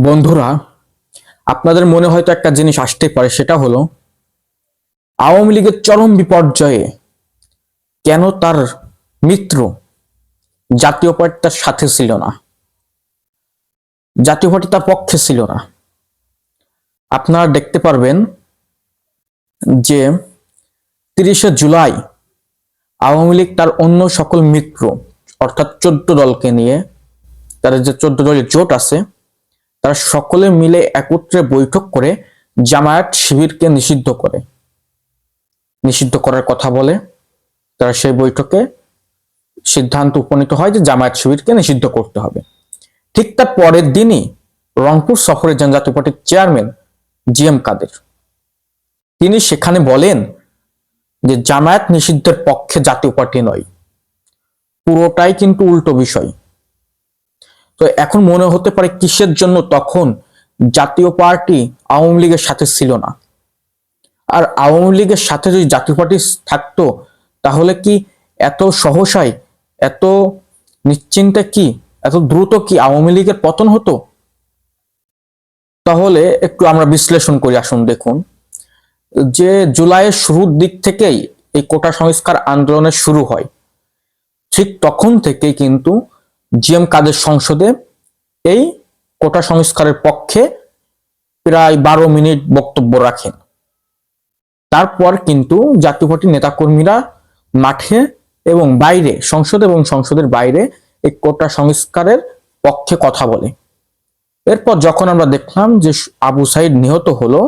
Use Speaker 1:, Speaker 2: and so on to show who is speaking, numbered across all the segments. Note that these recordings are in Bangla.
Speaker 1: বন্ধুরা, আপনাদের মনে হয়তো একটা জিনিস আসতে পারে, সেটা হলো আওয়ামী লীগের চরম বিপর্যয়ে কেন তার মিত্র জাতীয় পার্টি তার সাথে ছিল না, জাতীয় পার্টি তার পক্ষে ছিল না। আপনারা দেখতে পারবেন যে 30শে জুলাই আওয়ামী লীগ তার অন্য সকল মিত্র অর্থাৎ 14 দলকে নিয়ে, তার যে 14 দলের জোট আছে, তারা সকলে মিলে একত্রে বৈঠক করে জামায়াত শিবিরকে নিষিদ্ধ করার কথা বলে। তারা সেই বৈঠকে সিদ্ধান্ত উপনীত হয় যে জামায়াত শিবিরকে নিষিদ্ধ করতে হবে। ঠিক তার পরের দিনই রংপুর সফরে যান জাতীয় পার্টির চেয়ারম্যান জিএম কাদের। তিনি সেখানে বলেন যে জামায়াত নিষিদ্ধের পক্ষে জাতীয় পার্টি নয়। পুরোটাই কিন্তু উল্টো বিষয়। তো এখন মনে হতে পারে কিসের জন্য তখন জাতীয় পার্টি আওয়ামী লীগের সাথে ছিল না। আর আওয়ামী লীগের সাথে যদি জাতীয় পার্টি থাকতো, তাহলে কি এত সহসায়, এত নিশ্চিন্তে, কি এত দ্রুত কি আওয়ামী লীগের পতন হতো? তাহলে একটু আমরা বিশ্লেষণ করি। আসুন দেখুন যে জুলাইয়ের শুরুর দিক থেকেই এই কোটা সংস্কার আন্দোলনের শুরু হয়। ঠিক তখন থেকেই কিন্তু জিএম কাদের সংসদে এই কোটা সংস্কারের পক্ষে প্রায় 12 মিনিট বক্তব্য রাখেন। তারপর কিন্তু জাতীয় পার্টির নেতাকর্মীরা মাঠে এবং বাইরে, সংসদ এবং সংসদের বাইরে এই কোটা সংস্কারের পক্ষে কথা বলে। এরপর যখন আমরা দেখলাম যে আবু সাইদ নিহত হলো,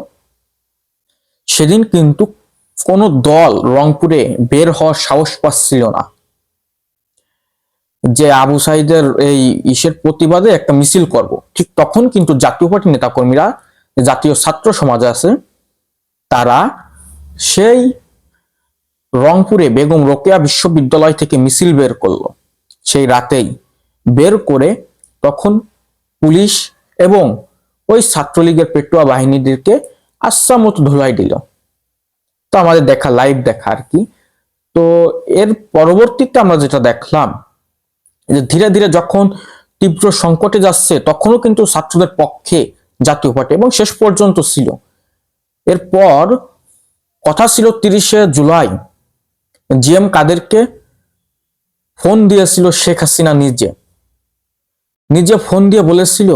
Speaker 1: সেদিন কিন্তু কোনো দল রংপুরে বের হওয়ার সাহস পাচ্ছিল না যে আবু সাইদের এই ইসের প্রতিবাদে একটা মিছিল করব। ঠিক তখন কিন্তু জাতীয় পার্টির নেতাকর্মীরা, জাতীয় ছাত্র সমাজ আছে, তারা সেই রংপুরে বেগম রোকেয়া বিশ্ববিদ্যালয় থেকে মিছিল বের করলো। সেই রাতেই বের করে তখন পুলিশ এবং ওই ছাত্রলীগের পেটুয়া বাহিনীদেরকে আচ্ছা মতো ধুলাই দিল। তো আমাদের দেখা, লাইভ দেখা আর কি। তো এর পরবর্তীতে আমরা যেটা দেখলাম যে ধীরে ধীরে যখন তীব্র সংকটে যাচ্ছে, তখনও কিন্তু ছাত্রদের পক্ষে জাতীয় পার্টি এবং শেষ পর্যন্ত ছিল। এরপর কথা ছিল 30শে জুলাই জিএম কাদেরকে ফোন দিয়েছিল শেখ হাসিনা নিজে ফোন দিয়ে বলেছিল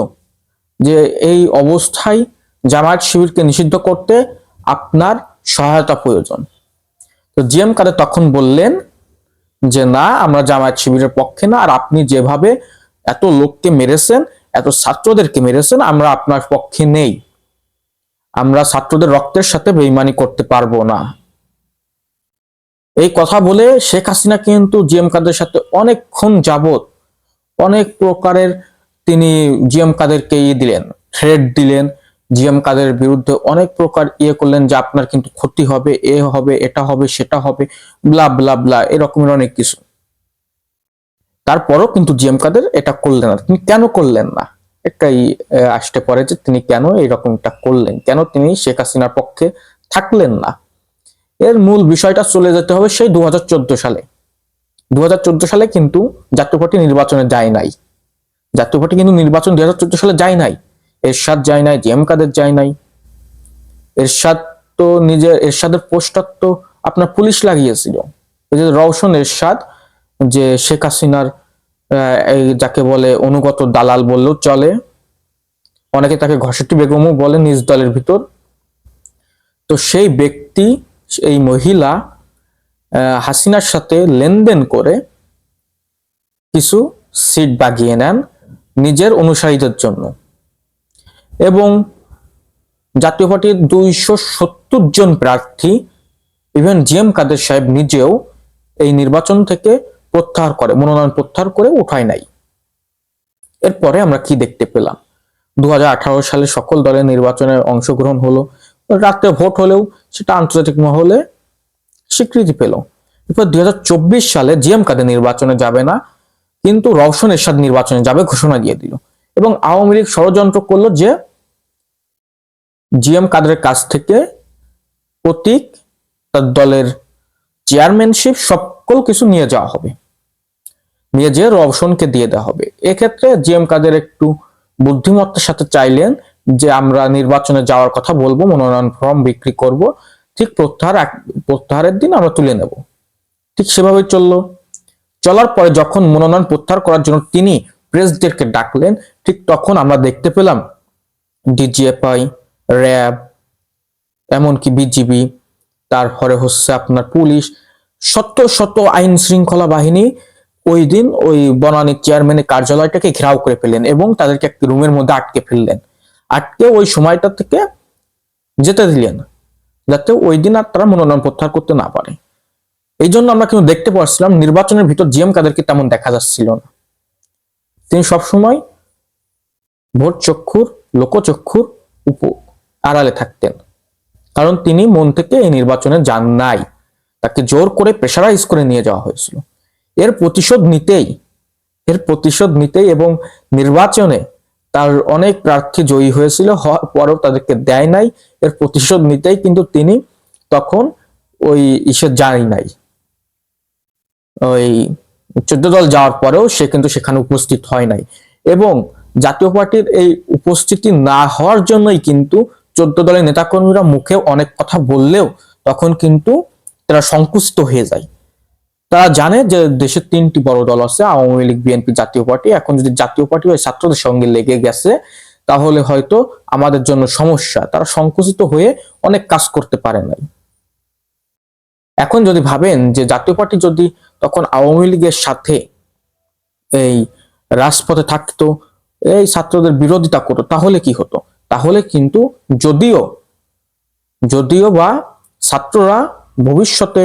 Speaker 1: যে এই অবস্থায় জামায়াত শিবিরকে নিষিদ্ধ করতে আপনার সহায়তা প্রয়োজন। তো জিএম কাদের তখন বললেন যে না, আমরা জামায়াত শিবিরের পক্ষে না, আর আপনি যেভাবে এত লোককে মেরেছেন, এত ছাত্রদেরকে মেরেছেন, আমরা আপনার পক্ষে নেই। আমরা ছাত্রদের রক্তের সাথে বেইমানি করতে পারবো না। এই কথা বলে শেখ হাসিনা কিন্তু জিএম কাদের সাথে অনেকক্ষণ যাবত অনেক প্রকারের তিনি জিএম কাদেরকে দিলেন, থ্রেট দিলেন, জিএম কাদের বিরুদ্ধে অনেক প্রকার করলেন যে আপনার কিন্তু ক্ষতি হবে, এ হবে, এটা হবে, সেটা হবে, ব্লা ব্লা ব্লা, এরকমের অনেক কিছু। তারপরও কিন্তু জিএম কাদের এটা করলেন না। তিনি কেন করলেন না, একটাই আসতে পারে যে তিনি কেন এরকমটা করলেন, কেন তিনি শেখ হাসিনার পক্ষে থাকলেন না। এর মূল বিষয়টা চলে যেতে হবে সেই 2014 সালে। 2014 সালে কিন্তু জাতীয় পার্টি নির্বাচনে যায় নাই। জাতীয় পার্টি কিন্তু নির্বাচন 2014 সালে যায় নাই। এরশাদ যায় নাই, জিএম কাদের যায় নাই। এরশাদ তো এরশাদের পোস্টার তো আপনার পুলিশ লাগিয়েছিল। ওই যে রওশন এরশাদ, যে শেখ হাসিনার এই যাকে বলে অনুগত দালাল বললেও চলে, অনেকে তাকে ঘসেটি বেগমও বলে নিজ দলের ভিতর। তো সেই ব্যক্তি, এই মহিলা হাসিনার সাথে লেনদেন করে কিছু সিট বাগিয়ে নেন নিজের অনুসারীদের জন্য, এবং জাতীয় পার্টির 270 জন প্রার্থী, ইভেন জিএম কাদের সাহেব নিজেও এই নির্বাচন থেকে মনোনয়ন প্রত্যাহার করে উঠায় নাই। এরপরে আমরা কি দেখতে পেলাম? 2018 সালে সকল দলের নির্বাচনে অংশগ্রহণ হলো, রাতে ভোট হলেও সেটা আন্তর্জাতিক মহলে স্বীকৃতি পেল। এরপর 2024 সালে জিএম কাদের নির্বাচনে যাবে না, কিন্তু রওশন এরশাদ নির্বাচনে যাবে ঘোষণা দিয়ে দিল। এবং আওয়ামী লীগ ষড়যন্ত্র করলো যে জিএম কাদের কাছ থেকে প্রতীক, তার দলের চেয়ারম্যানশিপ, সকল কিছু নিয়ে যাওয়া হবে, নিয়ে যেয়ে রওশনকে দিয়ে দেওয়া হবে। এক্ষেত্রে জিএম কাদের একটু বুদ্ধিমত্তার সাথে চাইলেন যে আমরা নির্বাচনে যাওয়ার কথা বলবো, মনোনয়ন ফর্ম বিক্রি করব, ঠিক প্রত্যাহারের দিন আমরা তুলে নেব। ঠিক সেভাবেই চললো। চলার পরে যখন মনোনয়ন প্রত্যাহার করার জন্য তিনি প্রেসদেরকে ডাকলেন, ঠিক তখন আমরা দেখতে পেলাম ডিজিএফআই, র্যাব, এমনকি বিজিবি, তারপরে হচ্ছে আপনার পুলিশ, শত শত আইন শৃঙ্খলা বাহিনী ওই দিন ওই বনানী চেয়ারম্যানের কার্যালয়টাকে ঘেরাও করে ফেললেন এবং তাদেরকে একটি রুমের মধ্যে আটকে ফেললেন। আটকে ওই সময়টা থেকে যেতে দিলেন, যাতে ওই দিন আর তারা মনোনয়ন প্রত্যাহার করতে না পারে। এই জন্য আমরা কিন্তু দেখতে পাচ্ছিলাম নির্বাচনের ভিতর জিএম কাদেরকে তেমন দেখা যাচ্ছিল না। তিনি সবসময় ভোট চক্ষুর, লোকচক্ষুর আড়ালে থাকতেন, কারণ তিনি মন থেকে এই নির্বাচনে যান নাই, তাকে জোর করে প্রেসারাইজ করে নিয়ে যাওয়া হয়েছিল। এর প্রতিশোধ নিতেই এবং নির্বাচনে তার অনেক প্রার্থী জয়ী হয়েছিল, হওয়ার পরেও তাদেরকে দেয় নাই, এর প্রতিশোধ নিতেই কিন্তু তিনি তখন ওই যায় নাই, ওই 14 দল যাওয়ার পরেও সে কিন্তু সেখানে উপস্থিত হয় নাই। এবং জাতীয় পার্টির এই উপস্থিতি না হওয়ার জন্যই কিন্তু 14 দলের নেতাকর্মীরা মুখে অনেক কথা বললেও তখন কিন্তু তারা সংকুচিত হয়ে যায়। তারা জানে যে দেশের 3টি বড় দল আছে, আওয়ামী লীগ, বিএনপি, জাতীয় পার্টি। এখন যদি জাতীয় পার্টি ওই ছাত্রদের সঙ্গে লেগে গেছে তাহলে হয়তো আমাদের জন্য সমস্যা। তারা সংকুচিত হয়ে অনেক কাজ করতে পারে নাই। এখন যদি ভাবেন যে জাতীয় পার্টি যদি তখন আওয়ামী লীগের সাথে এই রাজপথে থাকতো, এই ছাত্রদের বিরোধিতা করতো, তাহলে কি হতো? তাহলে কিন্তু যদিও বা ছাত্ররা ভবিষ্যতে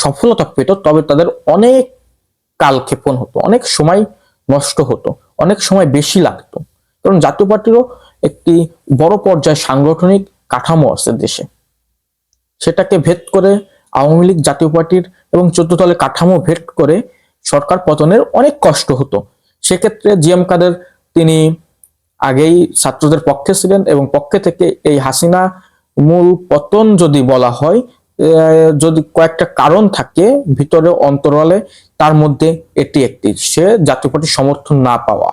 Speaker 1: সফলতা পেত, তবে তাদের অনেক কালক্ষেপণ হতো, অনেক সময় নষ্ট হতো, অনেক সময় বেশি লাগতো। কারণ জাতীয় পার্টিরও একটি বড় পর্যায়ে সাংগঠনিক কাঠামো আছে দেশে, সেটাকে ভেদ করে আওয়ামী লীগ, জাতীয় পার্টির এবং 14 দলের কাঠামো ভেদ করে সরকার পতনের অনেক কষ্ট হতো। সেক্ষেত্রে জিএম কাদের তিনি আগেই ছাত্রদের পক্ষে ছিলেন এবং পক্ষে থেকে এই হাসিনা মূল পতন যদি বলা হয়, যদি কয়েকটা কারণ থাকে ভিতরে অন্তরালে, তার মধ্যে এটি একটি, সে জাতীয় পার্টির সমর্থন না পাওয়া।